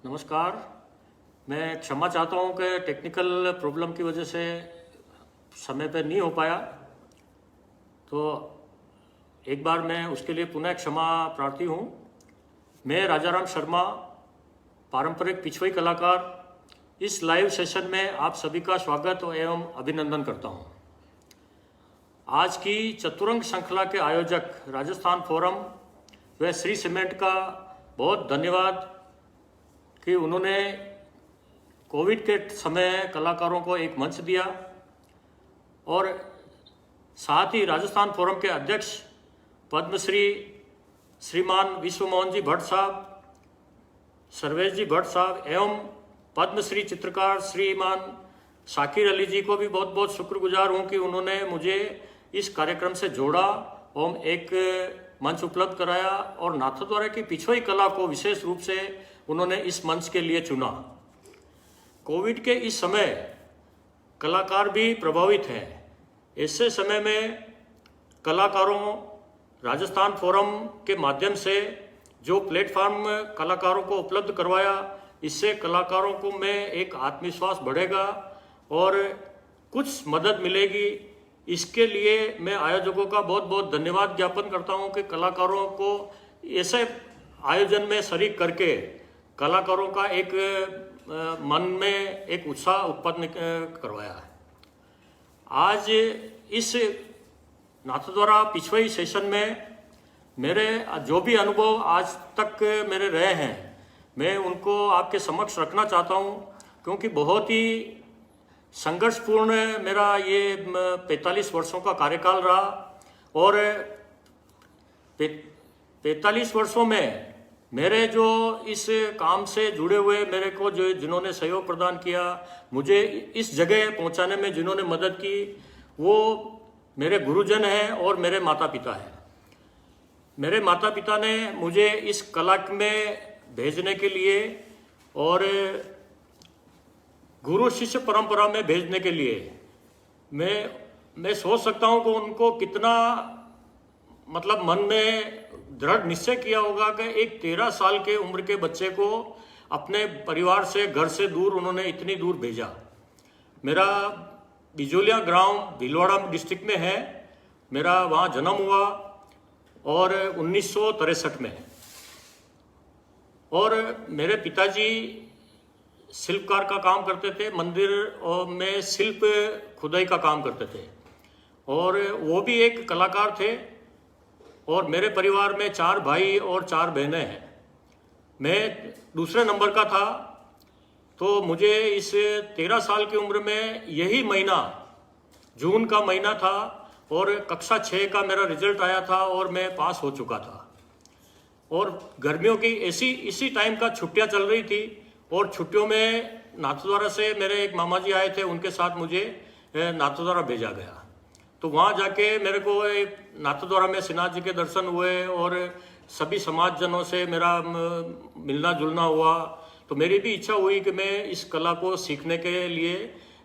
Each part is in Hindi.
नमस्कार। मैं क्षमा चाहता हूँ कि टेक्निकल प्रॉब्लम की वजह से समय पर नहीं हो पाया, तो एक बार मैं उसके लिए पुनः क्षमा प्रार्थी हूँ। मैं राजाराम शर्मा, पारंपरिक पिछवाई कलाकार, इस लाइव सेशन में आप सभी का स्वागत एवं अभिनंदन करता हूँ। आज की चतुरंग श्रृंखला के आयोजक राजस्थान फोरम व श्री सीमेंट का बहुत धन्यवाद कि उन्होंने कोविड के समय कलाकारों को एक मंच दिया, और साथ ही राजस्थान फोरम के अध्यक्ष पद्मश्री श्रीमान विश्व मोहन जी भट्ट साहब, सर्वेश जी भट्ट साहब एवं पद्मश्री चित्रकार श्रीमान शाकिर अली जी को भी बहुत बहुत शुक्रगुजार हूँ कि उन्होंने मुझे इस कार्यक्रम से जोड़ा एवं एक मंच उपलब्ध कराया और नाथद्वारा की पिछवाई कला को विशेष रूप से उन्होंने इस मंच के लिए चुना। कोविड के इस समय कलाकार भी प्रभावित हैं। ऐसे समय में कलाकारों राजस्थान फोरम के माध्यम से जो प्लेटफॉर्म कलाकारों को उपलब्ध करवाया, इससे कलाकारों को में एक आत्मविश्वास बढ़ेगा और कुछ मदद मिलेगी। इसके लिए मैं आयोजकों का बहुत बहुत धन्यवाद ज्ञापन करता हूं कि कलाकारों को ऐसे आयोजन में शरीक करके कलाकारों का एक मन में एक उत्साह उत्पन्न करवाया है। आज इस नाथद्वारा पिछवाई सेशन में मेरे जो भी अनुभव आज तक मेरे रहे हैं, मैं उनको आपके समक्ष रखना चाहता हूं, क्योंकि बहुत ही संघर्षपूर्ण मेरा ये 45 वर्षों का कार्यकाल रहा और 45 वर्षों में मेरे जो इस काम से जुड़े हुए मेरे को जो जिन्होंने सहयोग प्रदान किया, मुझे इस जगह पहुंचाने में जिन्होंने मदद की, वो मेरे गुरुजन हैं और मेरे माता पिता हैं। मेरे माता पिता ने मुझे इस कला में भेजने के लिए और गुरु शिष्य परंपरा में भेजने के लिए मैं सोच सकता हूं कि उनको कितना मतलब मन में दृढ़ निश्चय किया होगा कि एक 13 साल के उम्र के बच्चे को अपने परिवार से, घर से दूर उन्होंने इतनी दूर भेजा। मेरा बिजोलिया ग्राम भीलवाड़ा डिस्ट्रिक्ट में है, मेरा वहाँ जन्म हुआ और 1963 में। और मेरे पिताजी शिल्पकार का काम करते थे, मंदिर में शिल्प खुदाई का काम करते थे और वो भी एक कलाकार थे। और मेरे परिवार में 4 भाई और 4 बहनें हैं। मैं दूसरे नंबर का था, तो मुझे इस 13 साल की उम्र में यही महीना जून का महीना था और कक्षा 6 का मेरा रिजल्ट आया था और मैं पास हो चुका था। और गर्मियों की इसी टाइम का छुट्टियां चल रही थी और छुट्टियों में नाथद्वारा से मेरे एक मामा जी आए थे, उनके साथ मुझे नाथद्वारा भेजा गया। तो वहाँ जाके मेरे को एक नाथद्वारा में श्रीनाथ जी के दर्शन हुए और सभी समाजजनों से मेरा मिलना जुलना हुआ। तो मेरी भी इच्छा हुई कि मैं इस कला को सीखने के लिए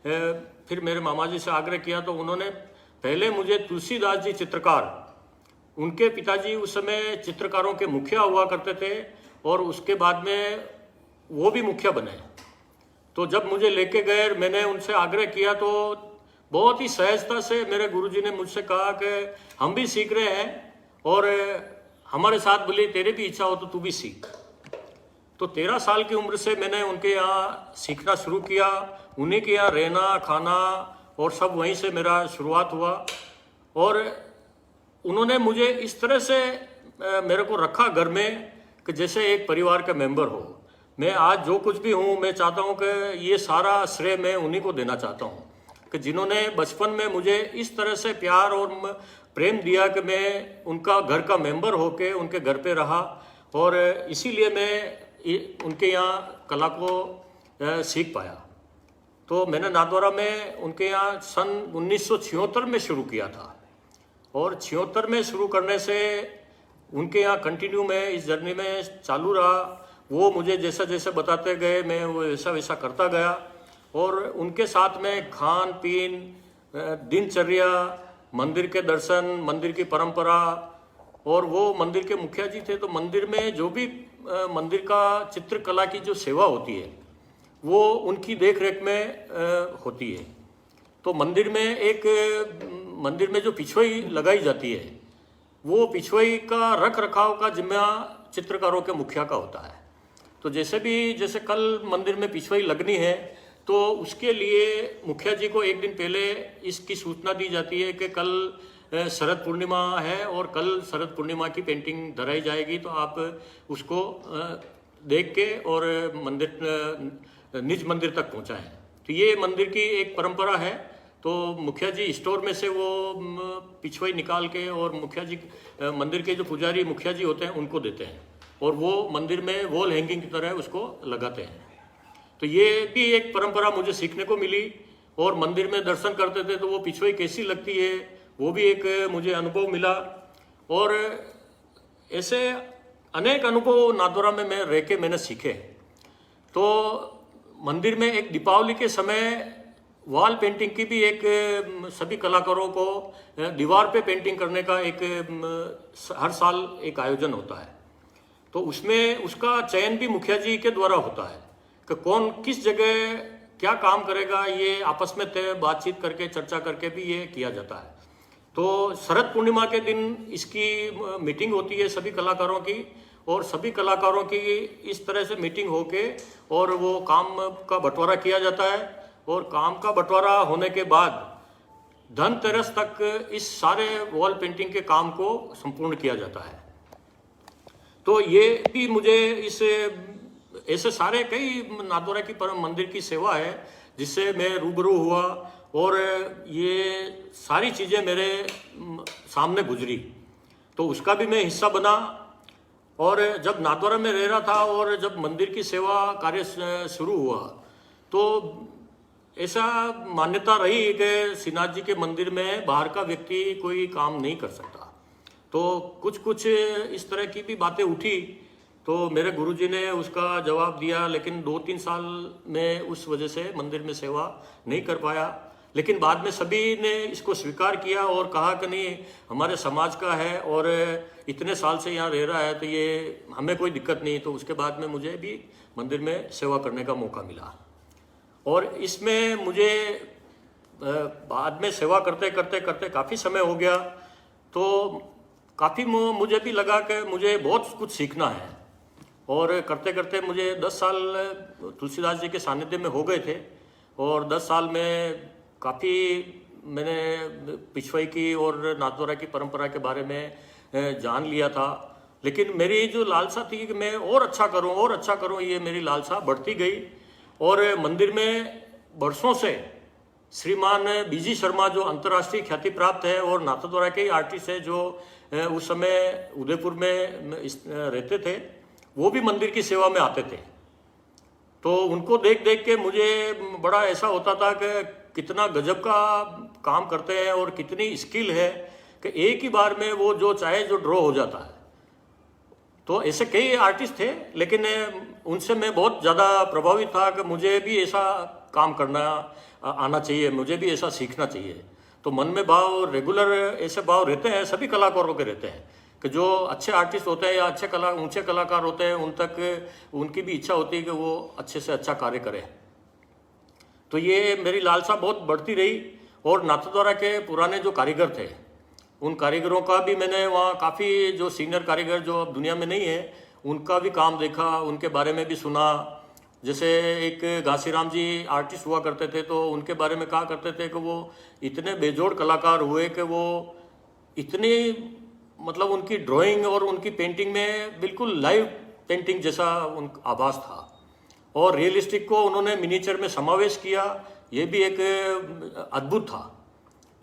फिर मेरे मामा जी से आग्रह किया। तो उन्होंने पहले मुझे तुलसीदास जी चित्रकार, उनके पिताजी उस समय चित्रकारों के मुखिया हुआ करते थे और उसके बाद में वो भी मुखिया बने। तो जब मुझे लेके गए, मैंने उनसे आग्रह किया, तो बहुत ही सहजता से मेरे गुरुजी ने मुझसे कहा कि हम भी सीख रहे हैं और हमारे साथ बोले तेरे भी इच्छा हो तो तू भी सीख। तो 13 साल की उम्र से मैंने उनके यहाँ सीखना शुरू किया। उन्हीं के यहाँ रहना, खाना और सब वहीं से मेरा शुरुआत हुआ। और उन्होंने मुझे इस तरह से मेरे को रखा घर में कि जैसे एक परिवार का मेंबर हो। मैं आज जो कुछ भी हूँ, मैं चाहता हूँ कि ये सारा श्रेय मैं उन्हीं को देना चाहता हूँ कि जिन्होंने बचपन में मुझे इस तरह से प्यार और प्रेम दिया कि मैं उनका घर का मेंबर होके उनके घर पे रहा। और इसीलिए मैं उनके यहाँ कला को सीख पाया। तो मैंने नाथद्वारा में उनके यहाँ सन 1976 में शुरू किया था और 76 में शुरू करने से उनके यहाँ कंटिन्यू में इस जर्नी में चालू रहा। वो मुझे जैसा जैसे बताते गए, मैं वो वैसा वैसा करता गया। और उनके साथ में खान पीन, दिनचर्या, मंदिर के दर्शन, मंदिर की परंपरा और वो मंदिर के मुखिया जी थे। तो मंदिर में जो भी मंदिर का चित्रकला की जो सेवा होती है वो उनकी देख रेख में होती है। तो मंदिर में जो पिछवाई लगाई जाती है वो पिछवाई का रख रखाव का जिम्मा चित्रकारों के मुखिया का होता है। तो जैसे कल मंदिर में पिछवाई लगनी है तो उसके लिए मुखिया जी को एक दिन पहले इसकी सूचना दी जाती है कि कल शरद पूर्णिमा है और कल शरद पूर्णिमा की पेंटिंग धराई जाएगी, तो आप उसको देख के और निज मंदिर तक पहुंचाएं। तो ये मंदिर की एक परंपरा है। तो मुखिया जी स्टोर में से वो पिछवाई निकाल के और मुखिया जी मंदिर के जो पुजारी मुखिया जी होते हैं उनको देते हैं और वो मंदिर में वॉल हैंगिंग की तरह उसको लगाते हैं। तो ये भी एक परंपरा मुझे सीखने को मिली। और मंदिर में दर्शन करते थे तो वो पिछवाई कैसी लगती है वो भी एक मुझे अनुभव मिला। और ऐसे अनेक अनुभव नाथद्वारा में मैं रह के मैंने सीखे। तो मंदिर में एक दीपावली के समय वॉल पेंटिंग की भी एक सभी कलाकारों को दीवार पे पेंटिंग करने का एक हर साल एक आयोजन होता है। तो उसमें उसका चयन भी मुखिया जी के द्वारा होता है कि कौन किस जगह क्या काम करेगा, ये आपस में तय बातचीत करके चर्चा करके भी ये किया जाता है। तो शरद पूर्णिमा के दिन इसकी मीटिंग होती है सभी कलाकारों की, और सभी कलाकारों की इस तरह से मीटिंग होके और वो काम का बंटवारा किया जाता है। और काम का बंटवारा होने के बाद धनतेरस तक इस सारे वॉल पेंटिंग के काम को संपूर्ण किया जाता है। तो ये भी मुझे ऐसे सारे कई नाथद्वारा की परम मंदिर की सेवा है जिससे मैं रूबरू हुआ और ये सारी चीज़ें मेरे सामने गुजरी, तो उसका भी मैं हिस्सा बना। और जब नाथद्वारा में रह रहा था और जब मंदिर की सेवा कार्य शुरू हुआ तो ऐसा मान्यता रही कि श्रीनाथ जी के मंदिर में बाहर का व्यक्ति कोई काम नहीं कर सकता। तो कुछ इस तरह की भी बातें उठी। तो मेरे गुरुजी ने उसका जवाब दिया, लेकिन 2-3 साल में उस वजह से मंदिर में सेवा नहीं कर पाया। लेकिन बाद में सभी ने इसको स्वीकार किया और कहा कि नहीं, हमारे समाज का है और इतने साल से यहाँ रह रहा है तो ये हमें कोई दिक्कत नहीं। तो उसके बाद में मुझे भी मंदिर में सेवा करने का मौका मिला। और इसमें मुझे बाद में सेवा करते करते काफ़ी समय हो गया। तो काफ़ी मुझे भी लगा कि मुझे बहुत कुछ सीखना है। और करते करते मुझे 10 साल तुलसीदास जी के सानिध्य में हो गए थे। और 10 साल में काफ़ी मैंने पिछवाई की और नाथद्वारा की परंपरा के बारे में जान लिया था। लेकिन मेरी जो लालसा थी कि मैं और अच्छा करूं, ये मेरी लालसा बढ़ती गई। और मंदिर में वर्षों से श्रीमान बीजी शर्मा जो अंतर्राष्ट्रीय ख्याति प्राप्त है और नाथद्वारा के आर्टिस्ट है जो उस समय उदयपुर में रहते थे, वो भी मंदिर की सेवा में आते थे। तो उनको देख देख के मुझे बड़ा ऐसा होता था कि कितना गजब का काम करते हैं और कितनी स्किल है कि एक ही बार में वो जो चाहे जो ड्रॉ हो जाता है। तो ऐसे कई आर्टिस्ट थे, लेकिन उनसे मैं बहुत ज़्यादा प्रभावित था कि मुझे भी ऐसा काम करना आना चाहिए, मुझे भी ऐसा सीखना चाहिए। तो मन में भाव रेगुलर ऐसे भाव रहते हैं, सभी कलाकारों के रहते हैं कि जो अच्छे आर्टिस्ट होते हैं या ऊंचे कलाकार होते हैं उन तक उनकी भी इच्छा होती है कि वो अच्छे से अच्छा कार्य करें। तो ये मेरी लालसा बहुत बढ़ती रही। और नाथद्वारा के पुराने जो कारीगर थे उन कारीगरों का भी मैंने वहाँ काफ़ी जो सीनियर कारीगर जो अब दुनिया में नहीं है उनका भी काम देखा, उनके बारे में भी सुना। जैसे एक घासीराम जी आर्टिस्ट हुआ करते थे, तो उनके बारे में कहा करते थे कि वो इतने बेजोड़ कलाकार हुए कि वो इतनी मतलब उनकी ड्राइंग और उनकी पेंटिंग में बिल्कुल लाइव पेंटिंग जैसा उन आभास था। और रियलिस्टिक को उन्होंने मिनीचर में समावेश किया, ये भी एक अद्भुत था।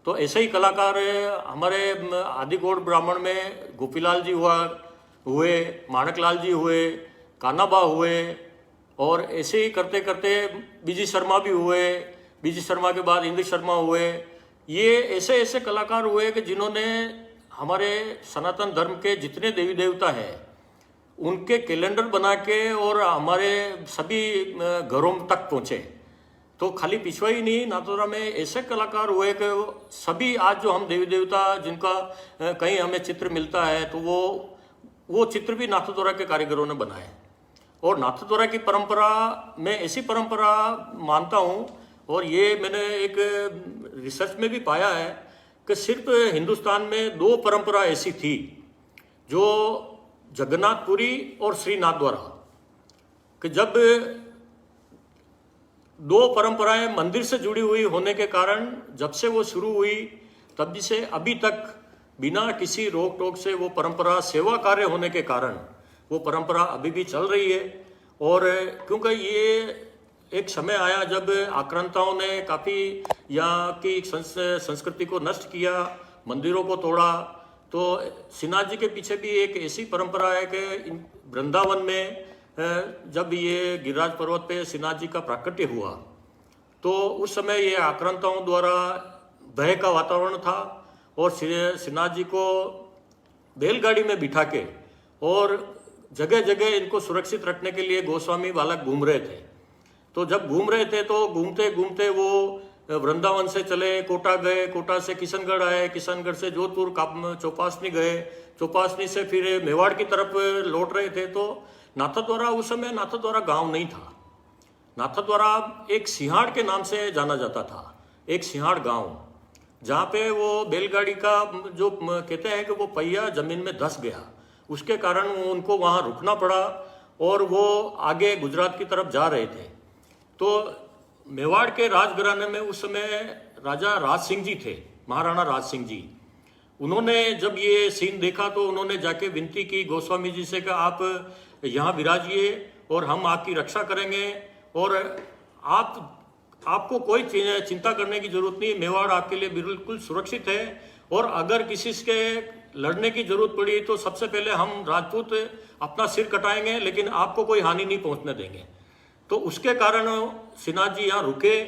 तो ऐसे ही कलाकार हमारे आदिगौड़ ब्राह्मण में गोपीलाल जी हुए, माणकलाल जी हुए, कानाबा हुए, और ऐसे ही करते करते बीजी शर्मा भी हुए। बीजी शर्मा के बाद इंद्र शर्मा हुए। ये ऐसे ऐसे कलाकार हुए कि जिन्होंने हमारे सनातन धर्म के जितने देवी देवता हैं उनके कैलेंडर बना के और हमारे सभी घरों तक पहुँचे। तो तो खाली पिछवा ही नहीं, नाथद्वारा में ऐसे कलाकार हुए कि सभी आज जो हम देवी देवता जिनका कहीं हमें चित्र मिलता है तो वो चित्र भी नाथद्वारा के कारीगरों ने बनाए। और नाथद्वारा की परंपरा मैं ऐसी परंपरा मानता हूँ, और ये मैंने एक रिसर्च में भी पाया है कि सिर्फ हिंदुस्तान में 2 परंपरा ऐसी थी, जो जगन्नाथपुरी और श्री नाथद्वारा, कि जब 2 परंपराएं मंदिर से जुड़ी हुई होने के कारण जब से वो शुरू हुई तब से अभी तक बिना किसी रोक टोक से वो परंपरा सेवा कार्य होने के कारण वो परंपरा अभी भी चल रही है। और क्योंकि ये एक समय आया जब आक्रांताओं ने काफ़ी यहाँ की संस्कृति को नष्ट किया, मंदिरों को तोड़ा, तो श्रीनाथ जी के पीछे भी एक ऐसी परंपरा है कि वृंदावन में जब ये गिरिराज पर्वत पे श्रीनाथ जी का प्राकट्य हुआ तो उस समय ये आक्रांताओं द्वारा भय का वातावरण था, और श्रीनाथ जी को बैलगाड़ी में बिठा के और जगह जगह इनको सुरक्षित रखने के लिए गोस्वामी बालक घूम रहे थे। तो जब घूम रहे थे तो घूमते घूमते वो वृंदावन से चले कोटा गए, कोटा से किशनगढ़ आए, किशनगढ़ से जोधपुर चौपासनी गए, चौपासनी से फिर मेवाड़ की तरफ लौट रहे थे। तो नाथद्वारा उस समय नाथद्वारा गांव नहीं था, नाथद्वारा एक सिंहाड़ के नाम से जाना जाता था, एक सिंहाड़ गांव, जहाँ पे वो बैलगाड़ी का जो कहते हैं कि वो पहिया जमीन में धंस गया, उसके कारण उनको वहाँ रुकना पड़ा और वो आगे गुजरात की तरफ जा रहे थे। तो मेवाड़ के राजघराने में उस समय राजा राज सिंह जी थे, महाराणा राज सिंह जी। उन्होंने जब ये सीन देखा तो उन्होंने जाके विनती की गोस्वामी जी से कि आप यहाँ विराजिए और हम आपकी रक्षा करेंगे, और आपको कोई चिंता करने की जरूरत नहीं, मेवाड़ आपके लिए बिल्कुल सुरक्षित है, और अगर किसी के लड़ने की जरूरत पड़ी तो सबसे पहले हम राजपूत अपना सिर कटाएंगे, लेकिन आपको कोई हानि नहीं पहुंचने देंगे। तो उसके कारण श्रीनाथ जी यहाँ रुके।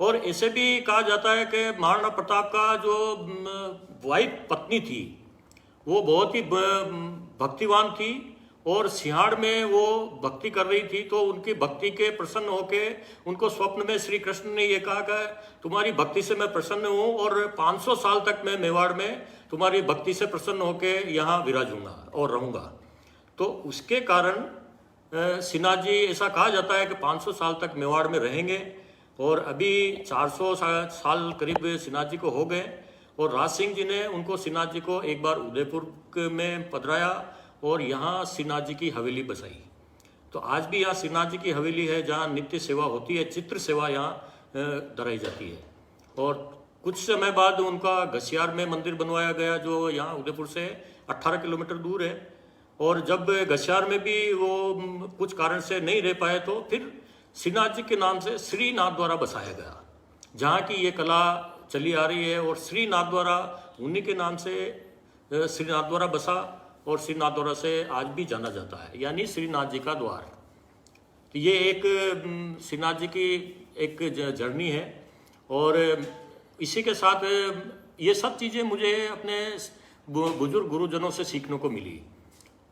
और ऐसे भी कहा जाता है कि महाराणा प्रताप का जो वाइफ पत्नी थी वो बहुत ही भक्तिवान थी, और सिंहाड़ में वो भक्ति कर रही थी। तो उनकी भक्ति के प्रसन्न होके उनको स्वप्न में श्री कृष्ण ने ये कहा कि तुम्हारी भक्ति से मैं प्रसन्न हूँ और 500 साल तक मैं मेवाड़ में तुम्हारी भक्ति से प्रसन्न होके यहाँ विराजूंगा और रहूँगा। तो उसके कारण श्रीनाथ जी, ऐसा कहा जाता है कि 500 साल तक मेवाड़ में रहेंगे, और अभी 400 साल करीब श्रीनाथ जी को हो गए। और राज सिंह जी ने उनको श्रीनाथ जी को एक बार उदयपुर में पधराया और यहाँ श्रीनाथ जी की हवेली बसाई। तो आज भी यहाँ श्रीनाथ जी की हवेली है जहाँ नित्य सेवा होती है, चित्र सेवा यहाँ धराई जाती है। और कुछ समय बाद उनका घसियार में मंदिर बनवाया गया जो यहाँ उदयपुर से 18 किलोमीटर दूर है। और जब घसियार में भी वो कुछ कारण से नहीं रह पाए तो फिर श्रीनाथ जी के नाम से श्री नाथद्वारा बसाया गया, जहाँ की ये कला चली आ रही है। और श्री नाथद्वारा उन्हीं के नाम से श्री नाथद्वारा बसा, और श्री नाथद्वारा से आज भी जाना जाता है, यानी श्रीनाथ जी का द्वार। तो ये एक श्रीनाथ जी की एक जर्नी है। और इसी के साथ ये सब चीज़ें मुझे अपने बुजुर्ग गुरुजनों से सीखने को मिली,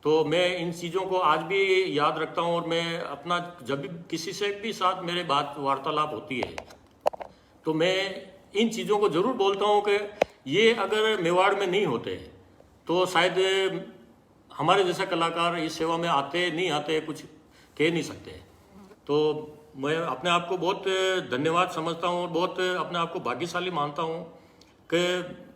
तो मैं इन चीज़ों को आज भी याद रखता हूँ। और मैं अपना जब भी किसी से भी साथ मेरे बात वार्तालाप होती है तो मैं इन चीज़ों को ज़रूर बोलता हूँ कि ये अगर मेवाड़ में नहीं होते तो शायद हमारे जैसे कलाकार इस सेवा में आते नहीं आते, कुछ कह नहीं सकते। तो मैं अपने आप को बहुत धन्यवाद समझता हूँ और बहुत अपने आप को भाग्यशाली मानता हूँ कि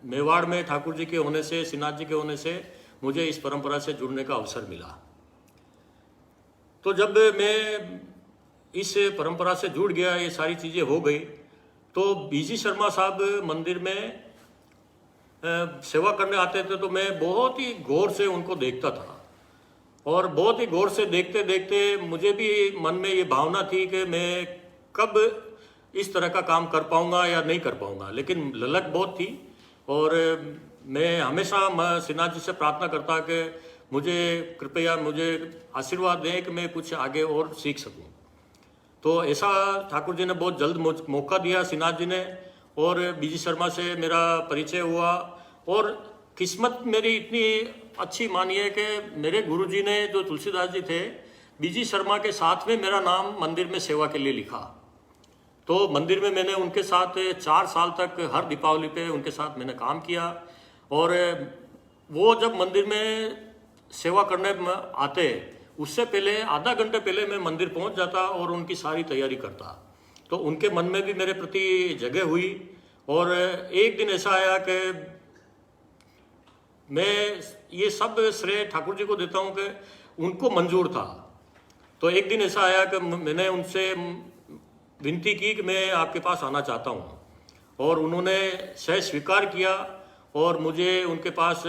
मेवाड़ में ठाकुर जी के होने से, श्रीनाथ जी के होने से मुझे इस परंपरा से जुड़ने का अवसर मिला। तो जब मैं इस परंपरा से जुड़ गया, ये सारी चीज़ें हो गई, तो बीजी शर्मा साहब मंदिर में सेवा करने आते थे तो मैं बहुत ही गौर से उनको देखता था। और बहुत ही गौर से देखते देखते मुझे भी मन में ये भावना थी कि मैं कब इस तरह का काम कर पाऊंगा या नहीं कर पाऊंगा, लेकिन ललक बहुत थी। और मैं हमेशा श्रीनाथ जी से प्रार्थना करता कि मुझे कृपया मुझे आशीर्वाद दें कि मैं कुछ आगे और सीख सकूं। तो ऐसा ठाकुर जी ने बहुत जल्द मौका दिया श्रीनाथ जी ने, और बीजी शर्मा से मेरा परिचय हुआ। और किस्मत मेरी इतनी अच्छी मानिए कि मेरे गुरुजी ने जो तुलसीदास जी थे, बीजी शर्मा के साथ में मेरा नाम मंदिर में सेवा के लिए लिखा। तो मंदिर में मैंने उनके साथ 4 साल तक हर दीपावली पे उनके साथ मैंने काम किया। और वो जब मंदिर में सेवा करने में आते उससे पहले आधा घंटे पहले मैं मंदिर पहुंच जाता और उनकी सारी तैयारी करता। तो उनके मन में भी मेरे प्रति जगह हुई। और एक दिन ऐसा आया कि मैं ये सब श्रेय ठाकुर जी को देता हूँ कि उनको मंजूर था। तो एक दिन ऐसा आया कि मैंने उनसे विनती की कि मैं आपके पास आना चाहता हूँ, और उन्होंने सह स्वीकार किया और मुझे उनके पास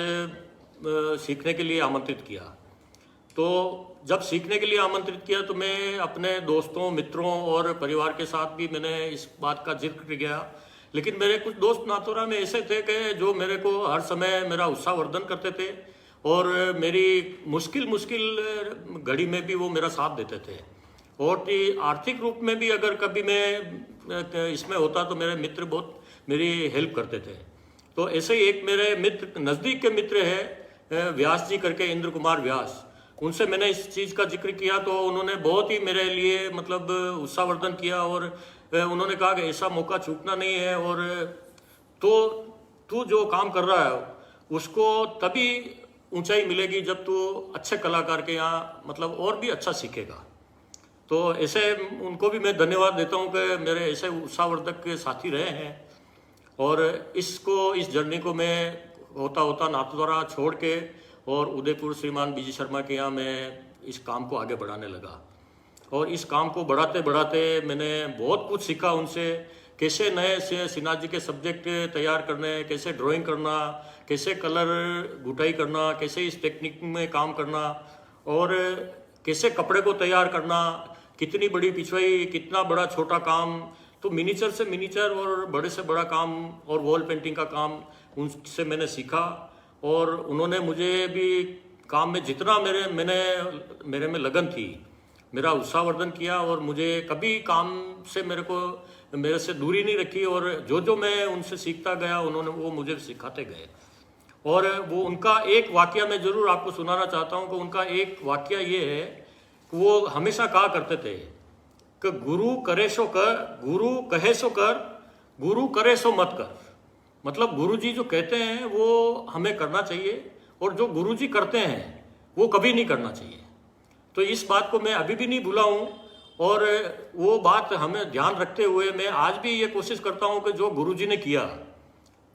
सीखने के लिए आमंत्रित किया। तो जब सीखने के लिए आमंत्रित किया तो मैं अपने दोस्तों, मित्रों और परिवार के साथ भी मैंने इस बात का जिक्र किया। लेकिन मेरे कुछ दोस्त नाथुरा में ऐसे थे कि जो मेरे को हर समय मेरा उत्साहवर्धन करते थे और मेरी मुश्किल घड़ी में भी वो मेरा साथ देते थे। और आर्थिक रूप में भी अगर कभी मैं इसमें होता तो मेरे मित्र बहुत मेरी हेल्प करते थे। तो ऐसे ही एक मेरे मित्र, नज़दीक के मित्र है व्यास जी करके, इंद्र कुमार व्यास, उनसे मैंने इस चीज़ का जिक्र किया तो उन्होंने बहुत ही मेरे लिए मतलब उत्साहवर्धन किया। और उन्होंने कहा कि ऐसा मौका चूकना नहीं है, और तो तू जो काम कर रहा है उसको तभी ऊंचाई मिलेगी जब तू अच्छे कलाकार के यहाँ मतलब और भी अच्छा सीखेगा। तो ऐसे उनको भी मैं धन्यवाद देता हूँ कि मेरे ऐसे उत्साहवर्धक के साथी रहे हैं। और इस जर्नी को मैं होता होता नाथद्वारा छोड़ के और उदयपुर श्रीमान बीजी शर्मा के यहाँ मैं इस काम को आगे बढ़ाने लगा। और इस काम को बढ़ाते बढ़ाते मैंने बहुत कुछ सीखा उनसे, कैसे नए से श्रीनाथ जी के सब्जेक्ट तैयार करने, कैसे ड्राइंग करना, कैसे कलर गुटाई करना, कैसे इस टेक्निक में काम करना, और कैसे कपड़े को तैयार करना, कितनी बड़ी पिछवाई, कितना बड़ा छोटा काम। तो मिनीचर से मिनीचर और बड़े से बड़ा काम और वॉल पेंटिंग का काम उनसे मैंने सीखा। और उन्होंने मुझे भी काम में जितना मेरे में लगन थी, मेरा उत्साहवर्धन किया, और मुझे कभी काम से मेरे से दूरी नहीं रखी। और जो मैं उनसे सीखता गया उन्होंने वो मुझे सिखाते गए। और वो उनका एक वाकया मैं जरूर आपको सुनाना चाहता हूँ कि उनका एक वाकया ये है कि वो हमेशा कहा करते थे कि गुरु करे सो कर, गुरु कहे सो कर, गुरु करे सो मत कर। मतलब गुरु जी जो कहते हैं वो हमें करना चाहिए, और जो गुरु जी करते हैं वो कभी नहीं करना चाहिए। तो इस बात को मैं अभी भी नहीं भूला हूँ, और वो बात हमें ध्यान रखते हुए मैं आज भी ये कोशिश करता हूँ कि जो गुरु जी ने किया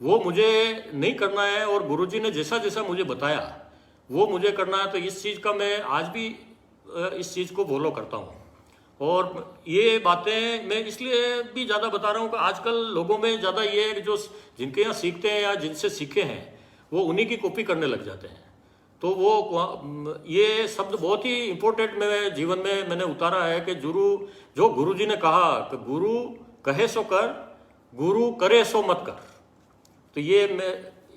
वो मुझे नहीं करना है, और गुरु जी ने जैसा जैसा मुझे बताया वो मुझे करना है। तो इस चीज़ का मैं आज भी इस चीज़ को फॉलो करता हूँ। और ये बातें मैं इसलिए भी ज़्यादा बता रहा हूँ कि आजकल लोगों में ज़्यादा ये है कि जो जिनके यहाँ सीखते हैं या जिनसे सीखे हैं वो उन्हीं की कॉपी करने लग जाते हैं। तो वो ये शब्द बहुत ही इम्पोर्टेंट मेरे जीवन में मैंने उतारा है कि जो गुरु जी ने कहा कि गुरु कहे सो कर, गुरु करे सो मत कर। तो ये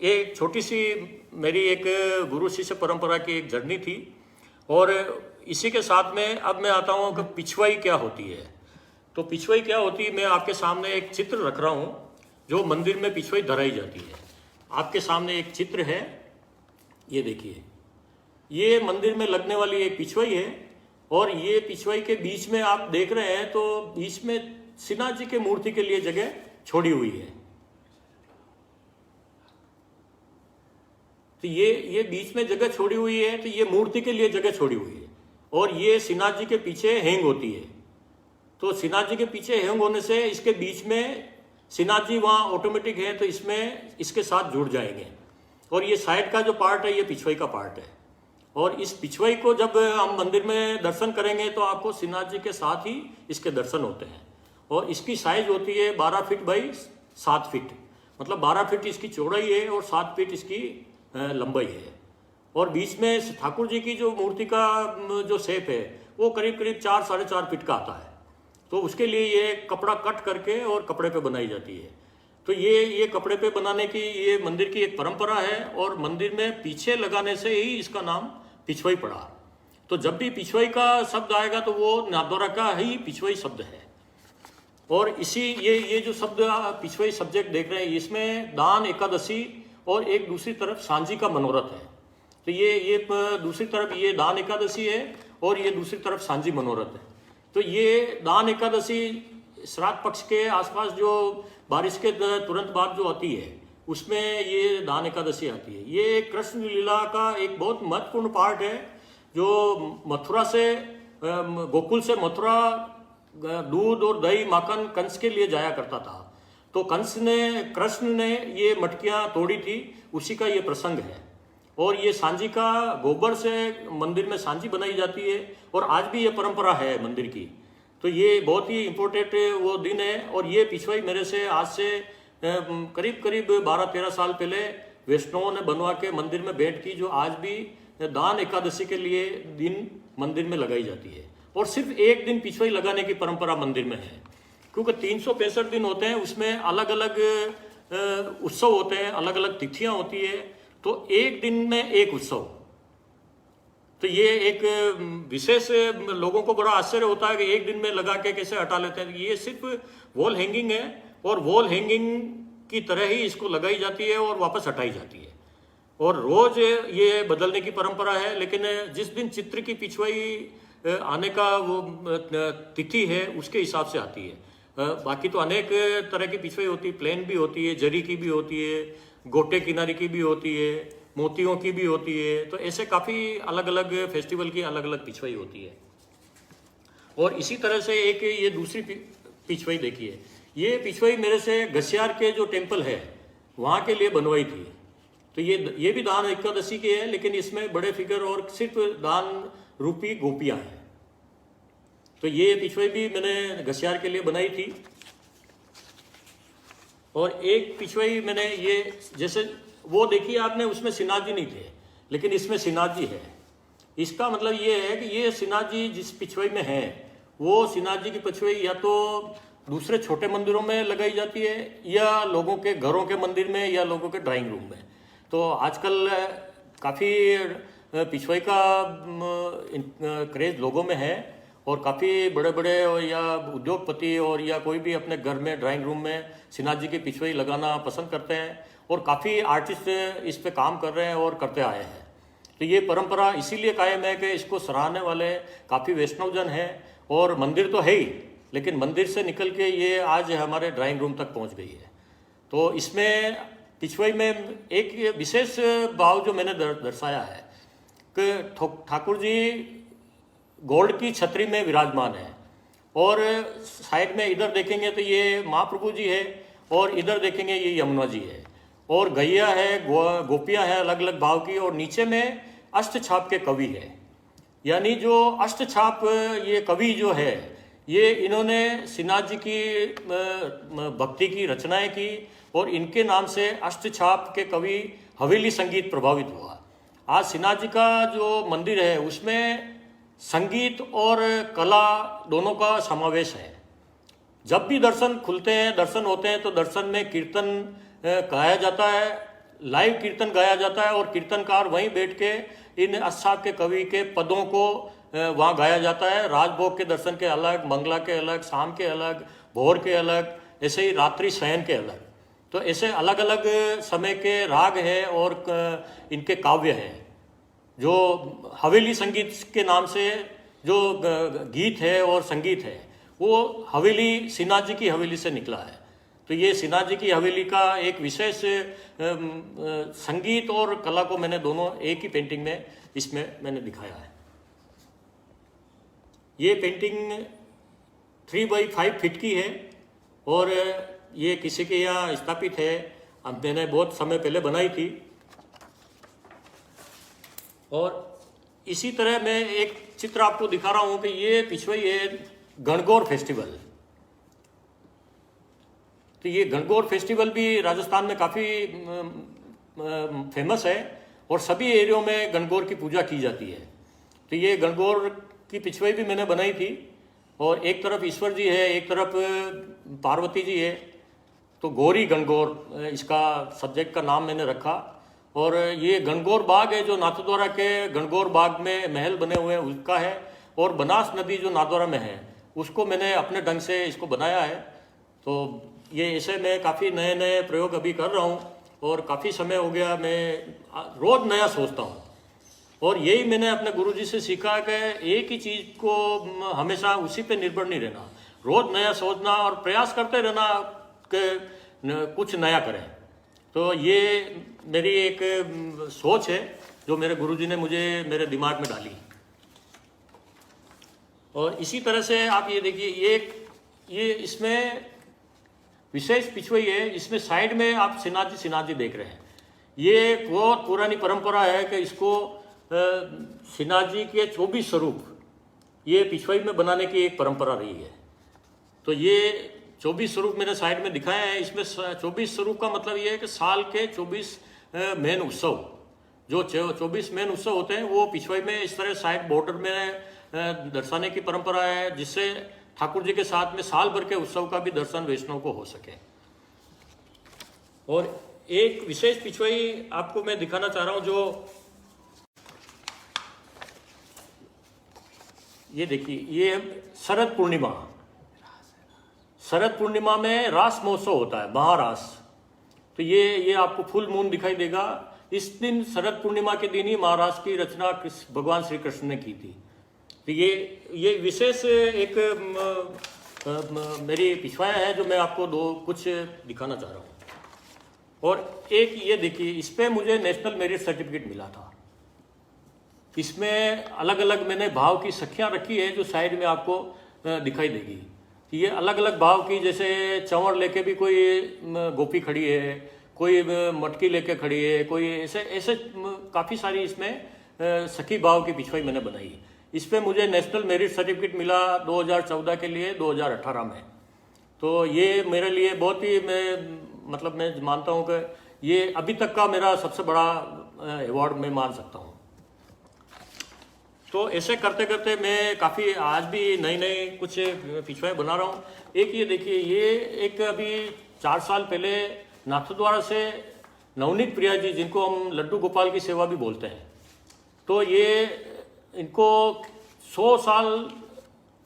एक छोटी सी मेरी एक गुरु शिष्य परंपरा की एक जर्नी थी। और इसी के साथ में अब मैं आता हूँ कि पिछवाई क्या होती है। तो पिछवाई क्या होती है, मैं आपके सामने एक चित्र रख रहा हूँ जो मंदिर में पिछवाई धराई जाती है। आपके सामने एक चित्र है, ये देखिए, ये मंदिर में लगने वाली एक पिछवाई है। और ये पिछवाई के बीच में आप देख रहे हैं तो बीच में श्रीनाथ जी के मूर्ति के लिए जगह छोड़ी हुई है। तो ये बीच में जगह छोड़ी हुई है, तो ये मूर्ति के लिए जगह छोड़ी हुई है। और ये श्रीनाथ जी के पीछे हैंग होती है। तो श्रीनाथ जी के पीछे हैंग होने से इसके बीच में श्रीनाथ जी वहाँ ऑटोमेटिक है, तो इसमें इसके साथ जुड़ जाएंगे। और ये साइड का जो पार्ट है ये पिछवाई का पार्ट है। और इस पिछवाई को जब हम मंदिर में दर्शन करेंगे तो आपको श्रीनाथ जी के साथ ही इसके दर्शन होते हैं। और इसकी साइज होती है 12 फीट बाई 7 फीट, मतलब 12 फीट इसकी चौड़ाई है और 7 फीट इसकी लंबाई है। और बीच में ठाकुर जी की जो मूर्ति का जो शेप है वो करीब करीब 4-4.5 फीट का आता है। तो उसके लिए ये कपड़ा कट करके और कपड़े पे बनाई जाती है। तो ये कपड़े पे बनाने की ये मंदिर की एक परंपरा है। और मंदिर में पीछे लगाने से ही इसका नाम पिछवाई पड़ा। तो जब भी पिछवाई का शब्द आएगा तो वो नाथद्वारा का ही पिछवाई शब्द है। और इसी ये जो शब्द पिछवाई सब्जेक्ट देख रहे हैं, इसमें दान एकादशी और एक दूसरी तरफ सांझी का मनोरथ है। तो ये दूसरी तरफ ये दान एकादशी है और ये दूसरी तरफ सांझी मनोरथ है। तो ये दान एकादशी श्राद्ध पक्ष के आसपास जो बारिश के तुरंत बाद जो आती है उसमें ये दान एकादशी आती है। ये कृष्ण लीला का एक बहुत महत्वपूर्ण पार्ट है, जो मथुरा से गोकुल से मथुरा दूध और दही माखन कंस के लिए जाया करता था। तो कृष्ण ने ये मटकियां तोड़ी थी, उसी का ये प्रसंग है। और ये सांझी का गोबर से मंदिर में सांझी बनाई जाती है और आज भी ये परंपरा है मंदिर की। तो ये बहुत ही इम्पोर्टेंट वो दिन है। और ये पिछवाई मेरे से आज से करीब करीब 12-13 साल पहले वैष्णवों ने बनवा के मंदिर में भेंट की, जो आज भी दान एकादशी के लिए दिन मंदिर में लगाई जाती है। और सिर्फ एक दिन पिछवाई लगाने की परंपरा मंदिर में है, क्योंकि 365 दिन होते हैं, उसमें अलग अलग उत्सव होते हैं, अलग अलग तिथियां होती है। तो एक दिन में एक उत्सव, तो ये एक विशेष लोगों को बड़ा आश्चर्य होता है कि एक दिन में लगा के कैसे हटा लेते हैं। ये सिर्फ वॉल हैंगिंग है और वॉल हैंगिंग की तरह ही इसको लगाई जाती है और वापस हटाई जाती है। और रोज ये बदलने की परंपरा है, लेकिन जिस दिन चित्र की पिछवाई आने का वो तिथि है उसके हिसाब से आती है। बाकी तो अनेक तरह की पिछवाई होती है, प्लेन भी होती है, जरी की भी होती है, गोटे किनारे की भी होती है, मोतियों की भी होती है। तो ऐसे काफ़ी अलग अलग फेस्टिवल की अलग अलग पिछवाई होती है। और इसी तरह से एक ये दूसरी पिछवाई देखिए, ये पिछवाई मेरे से घसियार के जो टेम्पल है वहाँ के लिए बनवाई थी। तो ये भी दान एकादशी की है, लेकिन इसमें बड़े फिगर और सिर्फ दान रूपी गोपियाँ हैं। तो ये पिछवाई भी मैंने घसियार के लिए बनाई थी। और एक पिछवाई मैंने ये, जैसे वो देखिए आपने, उसमें सिन्हा जी नहीं थे, लेकिन इसमें सिन्हा जी है। इसका मतलब ये है कि ये सिन्हा जी जिस पिछवाई में है, वो सिन्हा जी की पिछवाई या तो दूसरे छोटे मंदिरों में लगाई जाती है या लोगों के घरों के मंदिर में या लोगों के ड्राइंग रूम में। तो आजकल काफ़ी पिछवाई का क्रेज लोगों में है और काफ़ी बड़े बड़े या उद्योगपति और या कोई भी अपने घर में ड्राइंग रूम में सिन्हा जी की पिछवाई लगाना पसंद करते हैं। और काफ़ी आर्टिस्ट इस पे काम कर रहे हैं और करते आए हैं। तो ये परंपरा इसीलिए कायम है कि इसको सराहने वाले काफ़ी वैष्णवजन हैं। और मंदिर तो है ही, लेकिन मंदिर से निकल के ये आज हमारे ड्राइंग रूम तक पहुंच गई है। तो इसमें पिछवाई में एक विशेष भाव जो मैंने दर्शाया है कि ठाकुर जी गोल्ड की छतरी में विराजमान है। और साइड में इधर देखेंगे तो ये महाप्रभु जी है और इधर देखेंगे ये यमुना जी है और गैया है, गोपियाँ हैं अलग अलग भाव की। और नीचे में अष्टछाप के कवि है, यानी जो अष्टछाप ये कवि जो है, ये इन्होंने सिन्हा जी की भक्ति की रचनाएं की और इनके नाम से अष्टछाप के कवि हवेली संगीत प्रभावित हुआ। आज सिन्हा जी का जो मंदिर है उसमें संगीत और कला दोनों का समावेश है। जब भी दर्शन खुलते हैं, दर्शन होते हैं, तो दर्शन में कीर्तन गाया जाता है, लाइव कीर्तन गाया जाता है और कीर्तनकार वहीं बैठ के इन अष्टछाप के कवि के पदों को वहाँ गाया जाता है। राजभोग के दर्शन के अलग, मंगला के अलग, शाम के अलग, भोर के अलग, ऐसे ही रात्रि शयन के अलग। तो ऐसे अलग अलग समय के राग हैं और इनके काव्य हैं। जो हवेली संगीत के नाम से जो गीत है और संगीत है, वो हवेली सिन्हा जी की हवेली से निकला है। तो ये सिन्हा जी की हवेली का एक विशेष संगीत और कला को मैंने दोनों एक ही पेंटिंग में इसमें मैंने दिखाया है। ये पेंटिंग 3x5 फीट की है और ये किसी के यहाँ स्थापित है। अब मैंने बहुत समय पहले बनाई थी। और इसी तरह मैं एक चित्र आपको दिखा रहा हूँ कि ये पिछवाई है गणगौर फेस्टिवल। तो ये गणगौर फेस्टिवल भी राजस्थान में काफ़ी फेमस है और सभी एरियो में गणगौर की पूजा की जाती है। तो ये गणगौर की पिछवाई भी मैंने बनाई थी और एक तरफ ईश्वर जी है, एक तरफ पार्वती जी है। तो गौरी गणगौर इसका सब्जेक्ट का नाम मैंने रखा। और ये गणगौर बाग है जो नाथद्वारा के गणगौर बाग में महल बने हुए हैं उसका है। और बनास नदी जो नाथद्वारा में है उसको मैंने अपने ढंग से इसको बनाया है। तो ये ऐसे मैं काफ़ी नए नए प्रयोग अभी कर रहा हूँ और काफ़ी समय हो गया, मैं रोज़ नया सोचता हूँ। और यही मैंने अपने गुरुजी से सीखा कि एक ही चीज़ को हमेशा उसी पे निर्भर नहीं रहना, रोज़ नया सोचना और प्रयास करते रहना कि कुछ नया करें। तो ये मेरी एक सोच है जो मेरे गुरुजी ने मुझे मेरे दिमाग में डाली। और इसी तरह से आप ये देखिए, ये इसमें विशेष पिछवाई है। इसमें साइड में आप सिन्हा जी देख रहे हैं। ये बहुत पुरानी परंपरा है कि इसको सिन्हा जी के 24 स्वरूप ये पिछवाई में बनाने की एक परंपरा रही है। तो ये 24 स्वरूप मैंने साइड में दिखाए हैं। इसमें 24 स्वरूप का मतलब ये है कि साल के 24 मेन उत्सव, जो 24 मेन उत्सव होते हैं वो पिछवाई में इस तरह साइड बॉर्डर में दर्शाने की परंपरा है, जिससे ठाकुर जी के साथ में साल भर के उत्सव का भी दर्शन वैष्णव को हो सके। और एक विशेष पिछवाई आपको मैं दिखाना चाह रहा हूं, जो ये देखिए, ये शरद पूर्णिमा में रास महोत्सव होता है, महारास। तो ये आपको फुल मून दिखाई देगा। इस दिन शरद पूर्णिमा के दिन ही महारास की रचना भगवान श्री कृष्ण ने की थी। तो ये विशेष एक मेरी पिछवाया है जो मैं आपको कुछ दिखाना चाह रहा हूँ। और एक ये देखिए, इस पर मुझे नेशनल मेरिट सर्टिफिकेट मिला था। इसमें अलग अलग मैंने भाव की सखियाँ रखी है जो साइड में आपको दिखाई देगी। ये अलग अलग भाव की, जैसे चंवर लेके भी कोई गोपी खड़ी है, कोई मटकी लेके खड़ी है, कोई ऐसे काफ़ी सारी इसमें सखी भाव की पिछवाई मैंने बनाई। इस पर मुझे नेशनल मेरिट सर्टिफिकेट मिला 2014 के लिए 2018 में। तो ये मेरे लिए बहुत ही मैं मानता हूँ कि ये अभी तक का मेरा सबसे बड़ा अवार्ड मैं मान सकता हूँ। तो ऐसे करते करते मैं काफ़ी आज भी नई कुछ पिछवाई बना रहा हूँ। एक ये देखिए, ये एक अभी 4 साल पहले नाथद्वारा से नवनीत प्रिया जी, जिनको हम लड्डू गोपाल की सेवा भी बोलते हैं, तो ये इनको 100 साल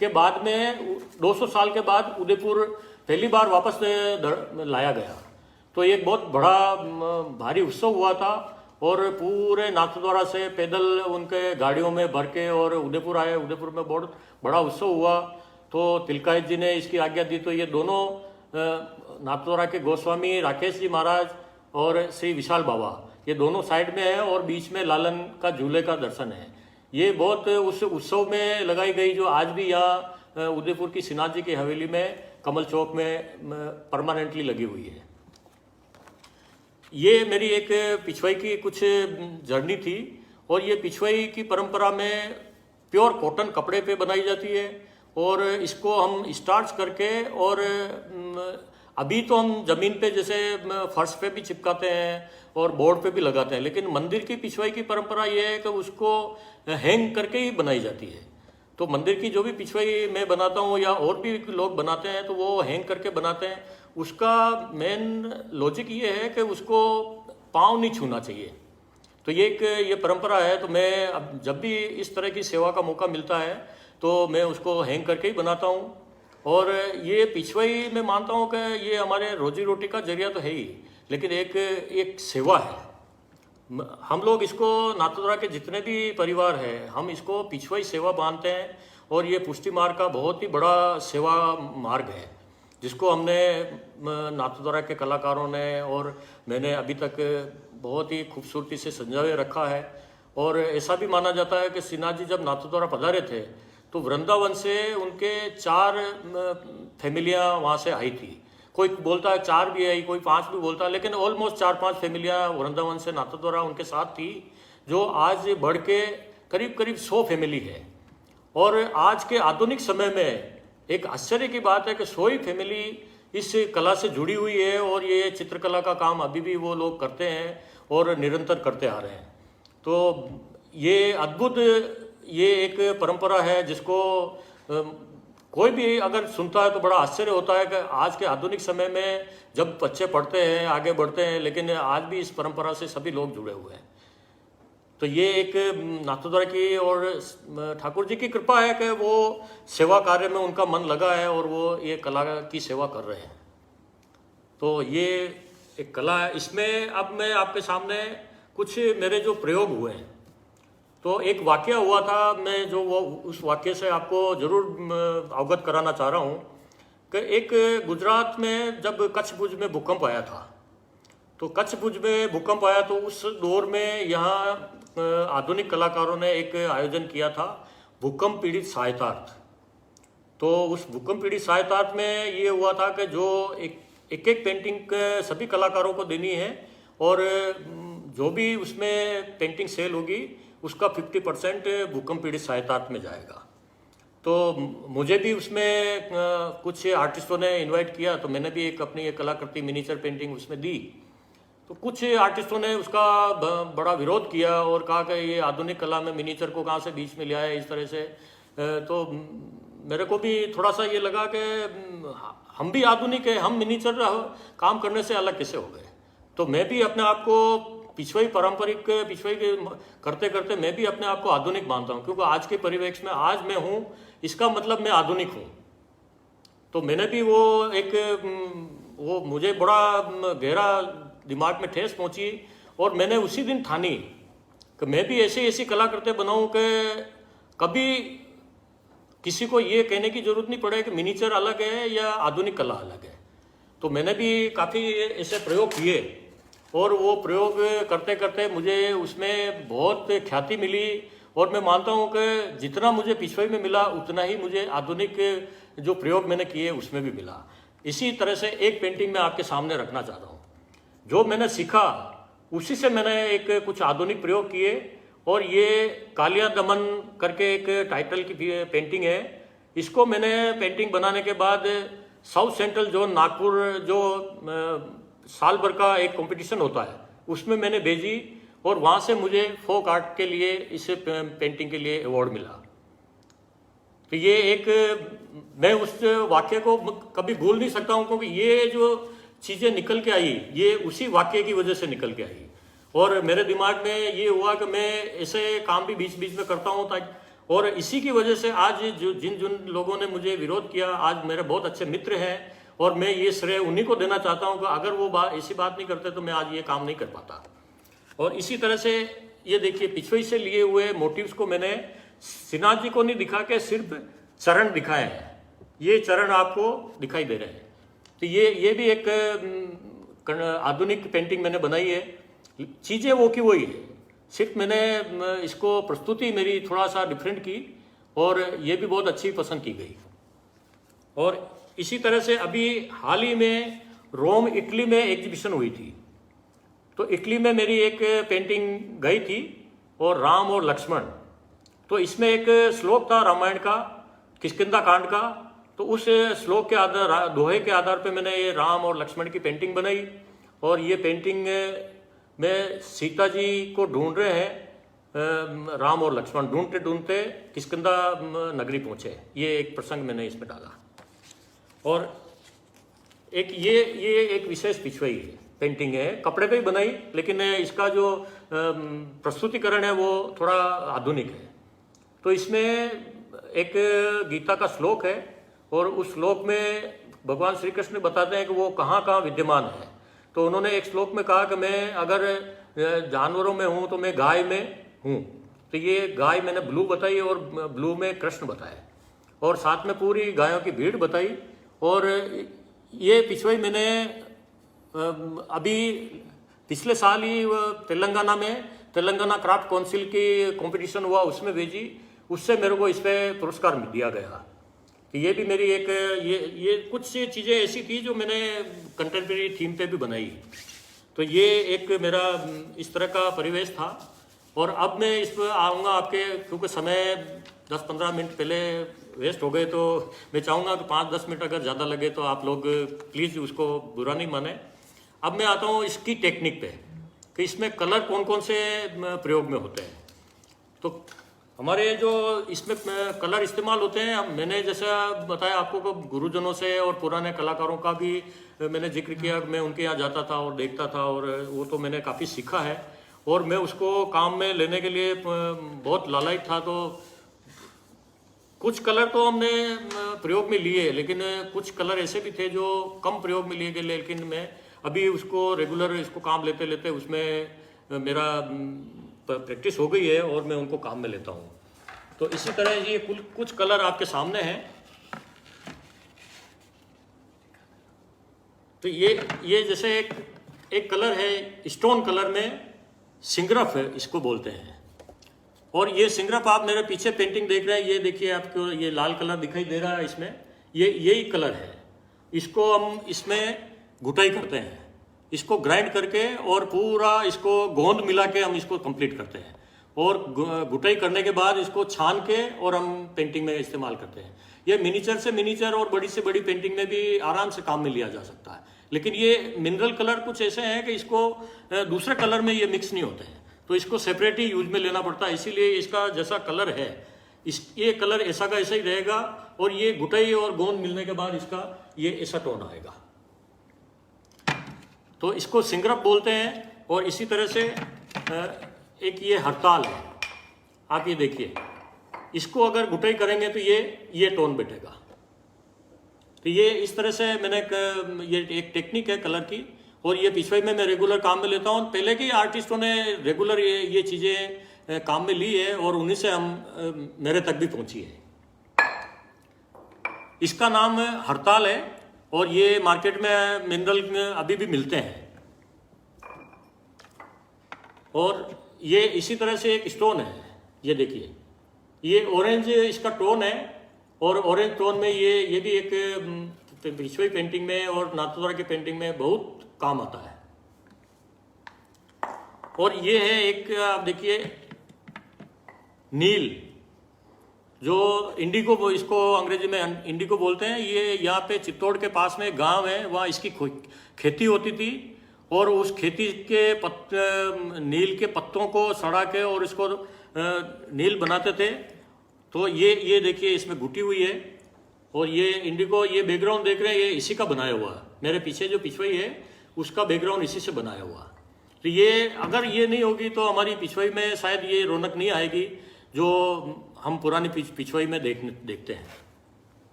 के बाद में 200 साल के बाद उदयपुर पहली बार वापस लाया गया। तो एक बहुत बड़ा भारी उत्सव हुआ था और पूरे नाथद्वारा से पैदल उनके गाड़ियों में भर के और उदयपुर आए। उदयपुर में बहुत बड़ा उत्सव हुआ। तो तिलकायत जी ने इसकी आज्ञा दी। तो ये दोनों नाथद्वारा के गोस्वामी राकेश जी महाराज और श्री विशाल बाबा, ये दोनों साइड में है और बीच में लालन का झूले का दर्शन है। ये बहुत उस उत्सव में लगाई गई, जो आज भी यहाँ उदयपुर की सिन्हा जी की हवेली में कमल चौक में परमानेंटली लगी हुई है। ये मेरी एक पिछवाई की कुछ जर्नी थी। और ये पिछवाई की परंपरा में प्योर कॉटन कपड़े पे बनाई जाती है और इसको हम स्टार्च करके, और अभी तो हम ज़मीन पे जैसे फर्श पे भी चिपकाते हैं और बोर्ड पे भी लगाते हैं, लेकिन मंदिर की पिछवाई की परंपरा ये है कि उसको हैंग करके ही बनाई जाती है। तो मंदिर की जो भी पिछवाई मैं बनाता हूँ या और भी लोग बनाते हैं, तो वो हैंग करके बनाते हैं। उसका मेन लॉजिक ये है कि उसको पाँव नहीं छूना चाहिए। तो ये परंपरा है। तो मैं अब जब भी इस तरह की सेवा का मौका मिलता है तो मैं उसको हैंग करके ही बनाता हूँ। और ये पिछवाई मैं मानता हूँ कि ये हमारे रोजी रोटी का जरिया तो है ही, लेकिन एक सेवा है। हम लोग इसको नाथद्वारा के जितने भी परिवार हैं, हम इसको पिछवाई सेवा मानते हैं। और ये पुष्टि मार्ग का बहुत ही बड़ा सेवा मार्ग है, जिसको हमने नाथद्वारा के कलाकारों ने और मैंने अभी तक बहुत ही खूबसूरती से संजाए रखा है। और ऐसा भी माना जाता है कि सिन्हा जी जब नाथद्वारा पधारे थे तो वृंदावन से उनके 4 फैमिलियाँ वहाँ से आई थी। कोई बोलता है 4 भी आई, कोई 5 भी बोलता है, लेकिन ऑलमोस्ट 4-5 फैमिलियाँ वृंदावन से नाथद्वारा उनके साथ थी, जो आज बढ़ के करीब 100 फैमिली है। और आज के आधुनिक समय में एक आश्चर्य की बात है कि 100 ही फैमिली इस कला से जुड़ी हुई है। और ये चित्रकला का काम अभी भी वो लोग करते हैं और निरंतर करते आ रहे हैं। तो ये अद्भुत ये एक परंपरा है जिसको कोई भी अगर सुनता है तो बड़ा आश्चर्य होता है कि आज के आधुनिक समय में जब बच्चे पढ़ते हैं, आगे बढ़ते हैं, लेकिन आज भी इस परंपरा से सभी लोग जुड़े हुए हैं। तो ये एक नाथद्वारा की और ठाकुर जी की कृपा है कि वो सेवा कार्य में उनका मन लगा है और वो ये कला की सेवा कर रहे हैं। तो ये एक कला है। इसमें अब मैं आपके सामने कुछ मेरे जो प्रयोग हुए हैं, तो एक वाकया हुआ था, मैं जो वो उस वाकये से आपको ज़रूर अवगत कराना चाह रहा हूँ। कि एक गुजरात में जब कच्छ भुज में भूकंप आया था, तो कच्छ भुज में भूकंप आया तो उस दौर में यहाँ आधुनिक कलाकारों ने एक आयोजन किया था भूकंप पीड़ित सहायतार्थ। तो उस भूकंप पीड़ित सहायतार्थ में ये हुआ था कि जो एक पेंटिंग सभी कलाकारों को देनी है और जो भी उसमें पेंटिंग सेल होगी उसका 50% भूकंप पीड़ित सहायतार्थ में जाएगा। तो मुझे भी उसमें कुछ आर्टिस्टों ने इनवाइट किया, तो मैंने भी एक अपनी एक कलाकृति मिनीचर पेंटिंग उसमें दी। तो कुछ आर्टिस्टों ने उसका बड़ा विरोध किया और कहा कि ये आधुनिक कला में मिनीचर को कहाँ से बीच में लिया है इस तरह से। तो मेरे को भी थोड़ा सा ये लगा कि हम भी आधुनिक है, हम मिनीचर काम करने से अलग कैसे हो गए। तो मैं भी अपने आप को पिछवाई पारंपरिक पिछवाई के करते करते मैं भी अपने आप को आधुनिक मानता हूँ, क्योंकि आज के परिवेश में आज मैं हूँ इसका मतलब मैं आधुनिक हूँ। तो मैंने भी वो मुझे बड़ा गहरा दिमाग में ठेस पहुँची और मैंने उसी दिन ठानी कि मैं भी ऐसी कलाकृति बनाऊँ कि कभी किसी को ये कहने की जरूरत नहीं पड़े कि मिनीचर अलग है या आधुनिक कला अलग है। तो मैंने भी काफ़ी ऐसे प्रयोग किए और वो प्रयोग करते करते मुझे उसमें बहुत ख्याति मिली और मैं मानता हूँ कि जितना मुझे पिछवाई में मिला उतना ही मुझे आधुनिक जो प्रयोग मैंने किए उसमें भी मिला। इसी तरह से एक पेंटिंग मैं आपके सामने रखना चाह रहा हूँ। जो मैंने सीखा उसी से मैंने एक कुछ आधुनिक प्रयोग किए और ये कालिया दमन करके एक टाइटल की पेंटिंग है। इसको मैंने पेंटिंग बनाने के बाद साउथ सेंट्रल जोन नागपुर जो साल भर का एक कंपटीशन होता है उसमें मैंने भेजी और वहाँ से मुझे फोक आर्ट के लिए इस पेंटिंग के लिए अवार्ड मिला। तो ये एक मैं उस वाक्य को कभी भूल नहीं सकता हूँ, क्योंकि ये जो चीज़ें निकल के आई ये उसी वाक्य की वजह से निकल के आई और मेरे दिमाग में ये हुआ कि मैं ऐसे काम भी बीच बीच में करता हूँ ताकि, और इसी की वजह से आज जिन लोगों ने मुझे विरोध किया आज मेरे बहुत अच्छे मित्र हैं और मैं ये श्रेय उन्हीं को देना चाहता हूँ कि अगर वो ऐसी बात नहीं करते तो मैं आज ये काम नहीं कर पाता। और इसी तरह से ये देखिए पिछवाई से लिए हुए मोटिव्स को मैंने सिन्हा जी को नहीं दिखा के सिर्फ चरण दिखाए हैं। ये चरण आपको दिखाई दे रहे हैं। तो ये भी एक आधुनिक पेंटिंग मैंने बनाई है। चीज़ें वो की वही है, सिर्फ मैंने इसको प्रस्तुति मेरी थोड़ा सा डिफरेंट की और ये भी बहुत अच्छी पसंद की गई। और इसी तरह से अभी हाल ही में रोम इटली में एग्जीबिशन हुई थी, तो इटली में मेरी एक पेंटिंग गई थी और राम और लक्ष्मण। तो इसमें एक श्लोक था रामायण का किष्किंधा कांड का, तो उस श्लोक के आधार दोहे के आधार पे मैंने ये राम और लक्ष्मण की पेंटिंग बनाई। और ये पेंटिंग में सीता जी को ढूंढ रहे हैं, राम और लक्ष्मण ढूंढते ढूंढते किष्किंधा नगरी पहुंचे। ये एक प्रसंग मैंने इसमें डाला। और एक ये एक विशेष पिछवाई है पेंटिंग है, कपड़े पे ही बनाई, लेकिन इसका जो प्रस्तुतिकरण है वो थोड़ा आधुनिक है। तो इसमें एक गीता का श्लोक है और उस श्लोक में भगवान श्री कृष्ण बताते हैं कि वो कहाँ कहाँ विद्यमान है। तो उन्होंने एक श्लोक में कहा कि मैं अगर जानवरों में हूँ तो मैं गाय में हूँ। तो ये गाय मैंने ब्लू बताई और ब्लू में कृष्ण बताए और साथ में पूरी गायों की भीड़ बताई। और ये पिछवाई मैंने अभी पिछले साल ही तेलंगाना में तेलंगाना क्राफ्ट काउंसिल की कंपटीशन हुआ उसमें भेजी, उससे मेरे को इस पर पुरस्कार दिया गया। तो ये भी मेरी एक ये कुछ चीज़ें ऐसी थी जो मैंने कंटेम्प्रेरी थीम पे भी बनाई। तो ये एक मेरा इस तरह का परिवेश था। और अब मैं इस पर आऊँगा आपके, क्योंकि समय 10-15 मिनट पहले वेस्ट हो गए, तो मैं चाहूँगा कि 5-10 मिनट अगर ज़्यादा लगे तो आप लोग प्लीज़ उसको बुरा नहीं माने। अब मैं आता हूँ इसकी टेक्निक पे कि इसमें कलर कौन कौन से प्रयोग में होते हैं। तो हमारे जो इसमें कलर इस्तेमाल होते हैं, अब मैंने जैसा बताया आपको कि गुरुजनों से और पुराने कलाकारों का भी मैंने जिक्र किया, मैं उनके यहाँ जाता था और देखता था और वो तो मैंने काफ़ी सीखा है और मैं उसको काम में लेने के लिए बहुत लालायित था। तो कुछ कलर तो हमने प्रयोग में लिए, लेकिन कुछ कलर ऐसे भी थे जो कम प्रयोग में लिए गए, लेकिन मैं अभी उसको रेगुलर इसको काम लेते लेते उसमें मेरा प्रैक्टिस हो गई है और मैं उनको काम में लेता हूँ। तो इसी तरह ये कुछ कलर आपके सामने हैं। तो ये जैसे एक कलर है स्टोन कलर में, सिंगरफ है इसको बोलते हैं। और ये सिंगरफ आप मेरे पीछे पेंटिंग देख रहे हैं, ये देखिए आपको ये लाल कलर दिखाई दे रहा है इसमें, यही कलर है। इसको हम इसमें गुटाई करते हैं, इसको ग्राइंड करके और पूरा इसको गोंद मिला के हम इसको कंप्लीट करते हैं। और गुटाई करने के बाद इसको छान के और हम पेंटिंग में इस्तेमाल करते हैं। ये मिनीचर से मिनीचर और बड़ी से बड़ी पेंटिंग में भी आराम से काम में लिया जा सकता है। लेकिन ये मिनरल कलर कुछ ऐसे हैं कि इसको दूसरे कलर में ये मिक्स नहीं होते हैं, तो इसको सेपरेट ही यूज में लेना पड़ता है। इसीलिए इसका जैसा कलर है ये कलर ऐसा का ऐसा ही रहेगा, और ये गुटाई और गोंद मिलने के बाद इसका ये ऐसा टोन आएगा। तो इसको सिंगरफ बोलते हैं। और इसी तरह से एक ये हड़ताल है, आप ये देखिए, इसको अगर गुटाई करेंगे तो ये टोन बैठेगा। तो ये इस तरह से ये एक टेक्निक है कलर की, और ये पिछवाई में मैं रेगुलर काम में लेता हूँ। पहले के आर्टिस्टों ने रेगुलर ये चीज़ें काम में ली है और उन्हीं से हम मेरे तक भी पहुँची है। इसका नाम हड़ताल है, और ये मार्केट में मिनरल में अभी भी मिलते हैं। और ये इसी तरह से एक स्टोन है, ये देखिए, ये ऑरेंज इसका टोन है, और ऑरेंज टोन में ये भी एक पिछवाई पेंटिंग में और नाथद्वारा की पेंटिंग में बहुत काम आता है। और ये है एक, आप देखिए, नील, जो इंडिगो, इसको अंग्रेजी में इंडिगो बोलते हैं। ये यहाँ पे चित्तौड़ के पास में गांव है, वहाँ इसकी खेती होती थी, और उस खेती के नील के पत्तों को सड़ा के और इसको नील बनाते थे। तो ये देखिए इसमें गुटी हुई है, और ये इंडिगो, ये बैकग्राउंड देख रहे हैं, ये इसी का बनाया हुआ है। मेरे पीछे जो पिछवाई है उसका बैकग्राउंड इसी से बनाया हुआ। तो ये अगर ये नहीं होगी तो हमारी पिछवाई में शायद ये रौनक नहीं आएगी जो हम पुरानी पिछवाई में देखते हैं।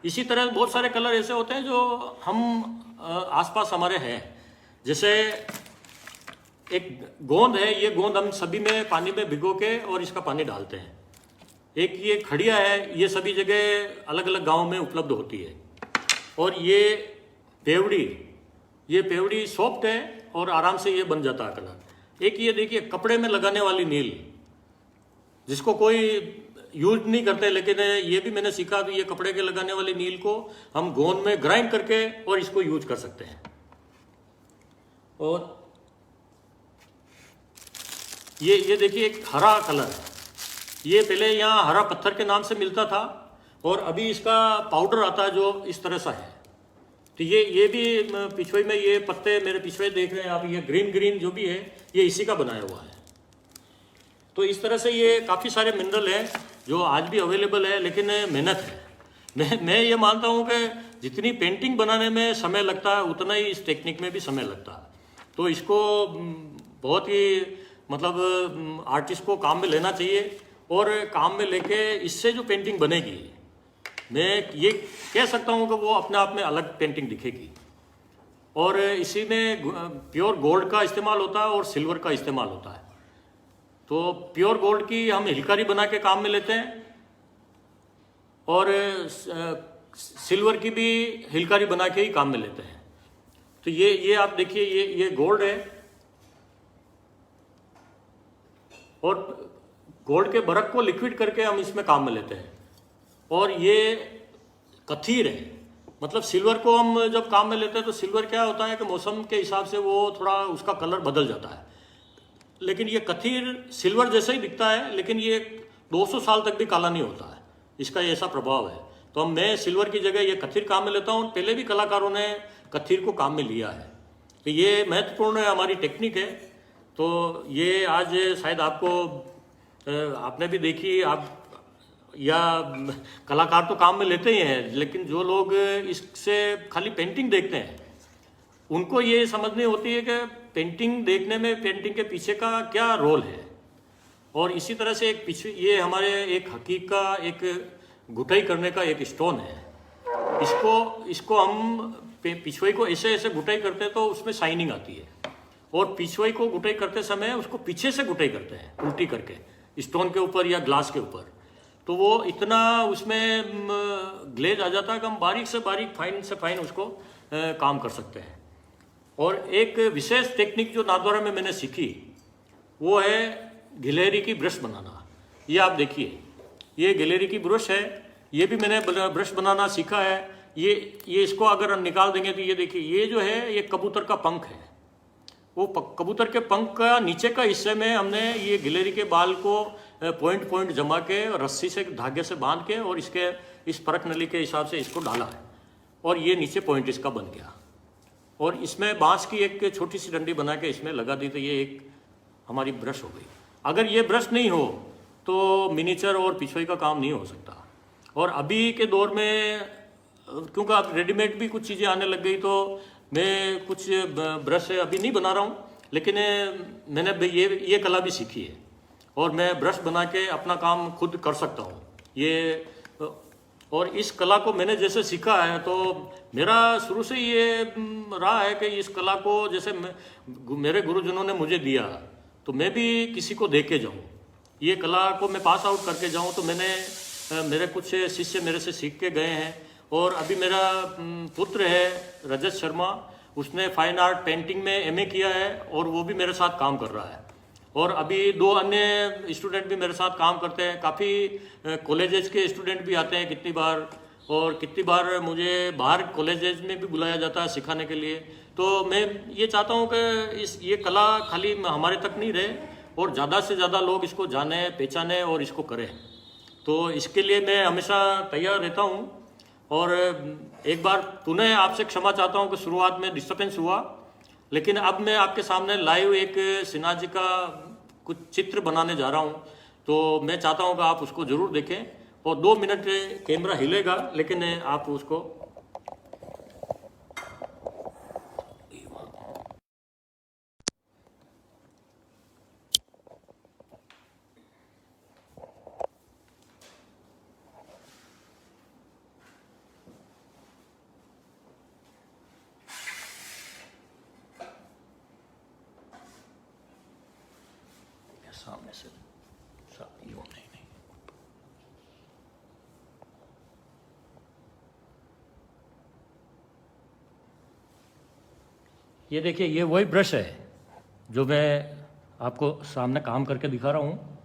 इसी तरह बहुत सारे कलर ऐसे होते हैं जो हम आसपास हमारे हैं। जैसे एक गोंद है, ये गोंद हम सभी में पानी में भिगो के और इसका पानी डालते हैं। एक ये खड़िया है, ये सभी जगह अलग अलग गांव में उपलब्ध होती है। और ये पेवड़ी सॉफ्ट है और आराम से ये बन जाता है कलर। एक ये देखिए कपड़े में लगाने वाली नील, जिसको कोई यूज नहीं करते, लेकिन ये भी मैंने सीखा कि ये कपड़े के लगाने वाली नील को हम गोंद में ग्राइंड करके और इसको यूज कर सकते हैं। और ये देखिए एक हरा कलर है, ये पहले यहाँ हरा पत्थर के नाम से मिलता था, और अभी इसका पाउडर आता है जो इस तरह सा है। तो ये भी पिछवाई में, ये पत्ते मेरे पिछवाई देख रहे हैं आप, ये ग्रीन जो भी है ये इसी का बनाया हुआ है। तो इस तरह से ये काफ़ी सारे मिनरल हैं जो आज भी अवेलेबल है, लेकिन मेहनत है। मैं ये मानता हूँ कि जितनी पेंटिंग बनाने में समय लगता है उतना ही इस टेक्निक में भी समय लगता है। तो इसको बहुत ही मतलब आर्टिस्ट को काम में लेना चाहिए, और काम में लेके इससे जो पेंटिंग बनेगी, मैं ये कह सकता हूँ कि वो अपने आप में अलग पेंटिंग दिखेगी। और इसी में प्योर गोल्ड का इस्तेमाल होता है और सिल्वर का इस्तेमाल होता है। तो प्योर गोल्ड की हम हिलकारी बना के काम में लेते हैं, और सिल्वर की भी हिलकारी बना के ही काम में लेते हैं। तो ये आप देखिए, ये गोल्ड है, और गोल्ड के बरक को लिक्विड करके हम इसमें काम में लेते हैं। और ये कथीर है, मतलब सिल्वर को हम जब काम में लेते हैं तो सिल्वर क्या होता है कि मौसम के हिसाब से वो थोड़ा उसका कलर बदल जाता है, लेकिन ये कथीर सिल्वर जैसा ही दिखता है, लेकिन ये 200 साल तक भी काला नहीं होता है, इसका ऐसा प्रभाव है। तो मैं सिल्वर की जगह ये कथीर काम में लेता हूँ। पहले भी कलाकारों ने कथीर को काम में लिया है। तो ये महत्वपूर्ण हमारी टेक्निक है। तो ये आज शायद आपने भी देखी, आप या कलाकार तो काम में लेते ही हैं, लेकिन जो लोग इससे खाली पेंटिंग देखते हैं उनको ये समझनी होती है कि पेंटिंग देखने में पेंटिंग के पीछे का क्या रोल है। और इसी तरह से ये हमारे एक हकीक का एक गुटाई करने का एक स्टोन है। इसको हम पिछवाई को ऐसे गुटाई करते हैं तो उसमें शाइनिंग आती है, और पिछवाई को गुटाई करते समय उसको पीछे से गुटाई करते हैं उल्टी करके स्टोन के ऊपर या ग्लास के ऊपर। तो वो इतना उसमें ग्लेज आ जाता है कि हम बारीक से बारीक, फाइन से फाइन उसको काम कर सकते हैं। और एक विशेष टेक्निक जो नाथद्वारा में मैंने सीखी वो है गिलहरी की ब्रश बनाना। ये आप देखिए, ये गिलहरी की ब्रश है, ये भी मैंने ब्रश बनाना सीखा है। ये इसको अगर हम निकाल देंगे तो ये देखिए, ये जो है ये कबूतर का पंख है। वो कबूतर के पंख का नीचे का हिस्से में हमने ये गिलहरी के बाल को पॉइंट पॉइंट जमा के रस्सी से धागे से बांध के और इसके इस परख नली के हिसाब से इसको डाला है और ये नीचे पॉइंट इसका बन गया। और इसमें बांस की एक छोटी सी डंडी बना के इसमें लगा दी तो ये एक हमारी ब्रश हो गई। अगर ये ब्रश नहीं हो तो मिनीचर और पिछोई का काम नहीं हो सकता। और अभी के दौर में क्योंकि अब रेडीमेड भी कुछ चीज़ें आने लग गई तो मैं कुछ ब्रश अभी नहीं बना रहा हूँ, लेकिन मैंने ये कला भी सीखी है और मैं ब्रश बना के अपना काम खुद कर सकता हूँ। ये और इस कला को मैंने जैसे सीखा है तो मेरा शुरू से ये रहा है कि इस कला को जैसे मेरे गुरुजनों ने मुझे दिया तो मैं भी किसी को दे के जाऊँ, ये कला को मैं पास आउट करके जाऊँ। तो मेरे कुछ शिष्य मेरे से सीख के गए हैं। और अभी मेरा पुत्र है रजत शर्मा, उसने फाइन आर्ट पेंटिंग में एमए किया है और वो भी मेरे साथ काम कर रहा है। और अभी 2 अन्य स्टूडेंट भी मेरे साथ काम करते हैं। काफ़ी कॉलेजेस के स्टूडेंट भी आते हैं कितनी बार, और कितनी बार मुझे बाहर कॉलेजेस में भी बुलाया जाता है सिखाने के लिए। तो मैं ये चाहता हूँ कि ये कला खाली हमारे तक नहीं रहे और ज़्यादा से ज़्यादा लोग इसको जाने, पहचाने और इसको करें। तो इसके लिए मैं हमेशा तैयार रहता हूँ। और एक बार पुनः आपसे क्षमा चाहता हूँ कि शुरुआत में डिस्टर्बेंस हुआ, लेकिन अब मैं आपके सामने लाइव एक सिन्हा जी का कुछ चित्र बनाने जा रहा हूँ। तो मैं चाहता हूँ कि आप उसको ज़रूर देखें। और 2 मिनट कैमरा हिलेगा, लेकिन आप उसको सामने से नहीं। ये देखिए, ये वही ब्रश है जो मैं आपको सामने काम करके दिखा रहा हूँ।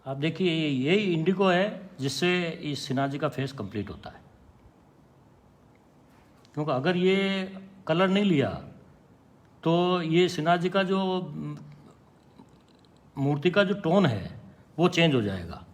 आप देखिए, ये इंडिगो है जिससे इस सिन्हा जी का फेस कंप्लीट होता है। क्योंकि अगर ये कलर नहीं लिया तो ये सिन्हा जी का जो मूर्ति का जो टोन है वो चेंज हो जाएगा।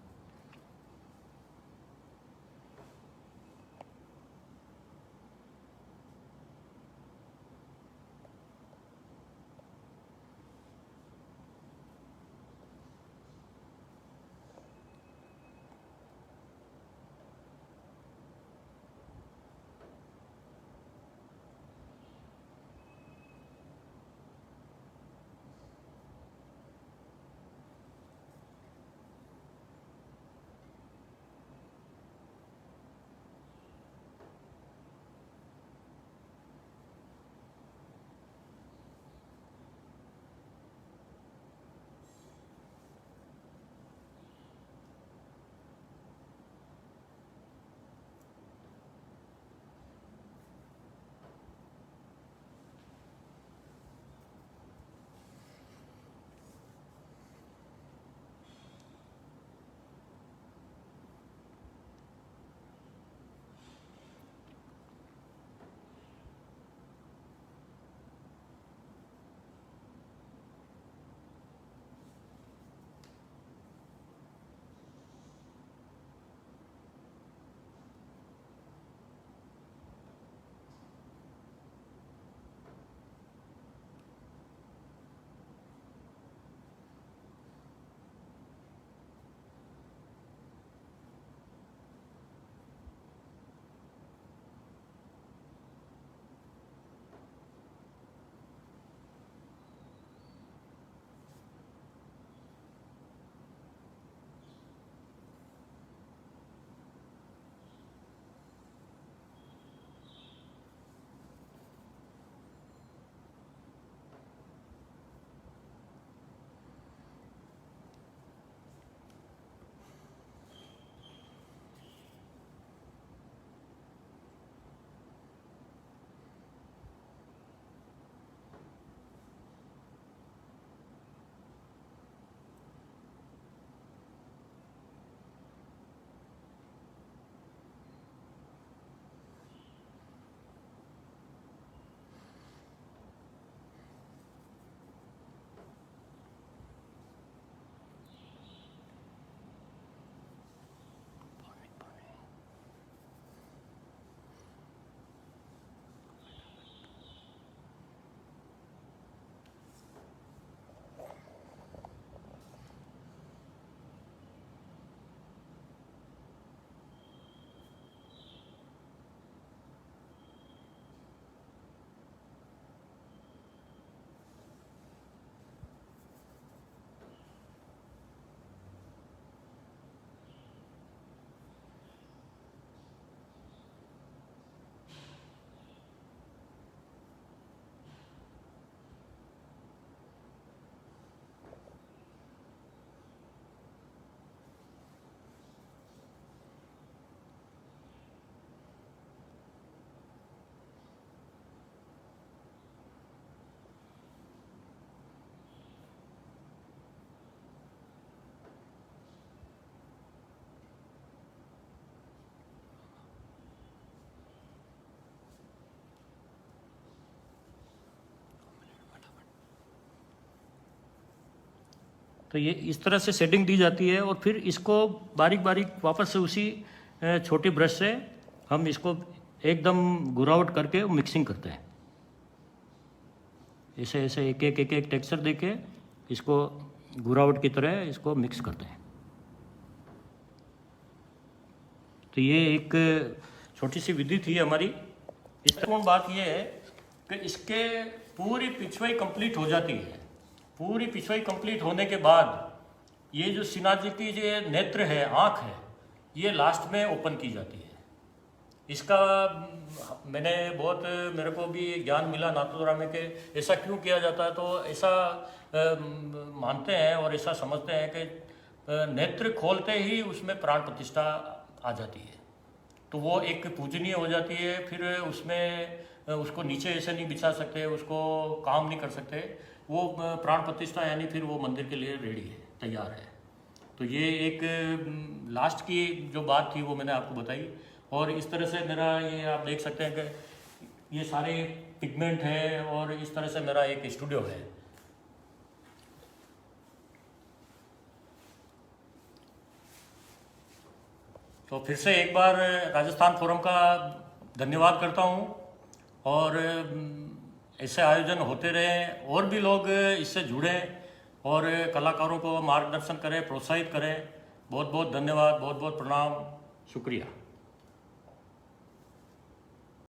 तो ये इस तरह से सेटिंग दी जाती है और फिर इसको बारीक बारीक वापस से उसी छोटी ब्रश से हम इसको एकदम गुराउट करके मिक्सिंग करते हैं। ऐसे ऐसे एक एक टेक्सचर देके इसको गुराउट की तरह इसको मिक्स करते हैं। तो ये एक छोटी सी विधि थी हमारी। महत्वपूर्ण बात ये है कि इसके पूरी पिछवाई कंप्लीट हो जाती है। पूरी पिछवाई कंप्लीट होने के बाद ये जो सिन्हा जी की जो नेत्र है, आँख है, ये लास्ट में ओपन की जाती है। इसका मैंने बहुत, मेरे को भी ज्ञान मिला नाथद्वारा में कि ऐसा क्यों किया जाता है। तो ऐसा मानते हैं और ऐसा समझते हैं कि नेत्र खोलते ही उसमें प्राण प्रतिष्ठा आ जाती है, तो वो एक पूजनीय हो जाती है। फिर उसमें उसको नीचे ऐसे नहीं बिछा सकते, उसको काम नहीं कर सकते। वो प्राण प्रतिष्ठा यानी फिर वो मंदिर के लिए रेडी है, तैयार है। तो ये एक लास्ट की जो बात थी वो मैंने आपको बताई। और इस तरह से मेरा ये आप देख सकते हैं कि ये सारे पिगमेंट है और इस तरह से मेरा एक स्टूडियो है। तो फिर से एक बार राजस्थान फोरम का धन्यवाद करता हूँ, और ऐसे आयोजन होते रहें और भी लोग इससे जुड़ें और कलाकारों को मार्गदर्शन करें, प्रोत्साहित करें। बहुत बहुत धन्यवाद, बहुत बहुत प्रणाम, शुक्रिया।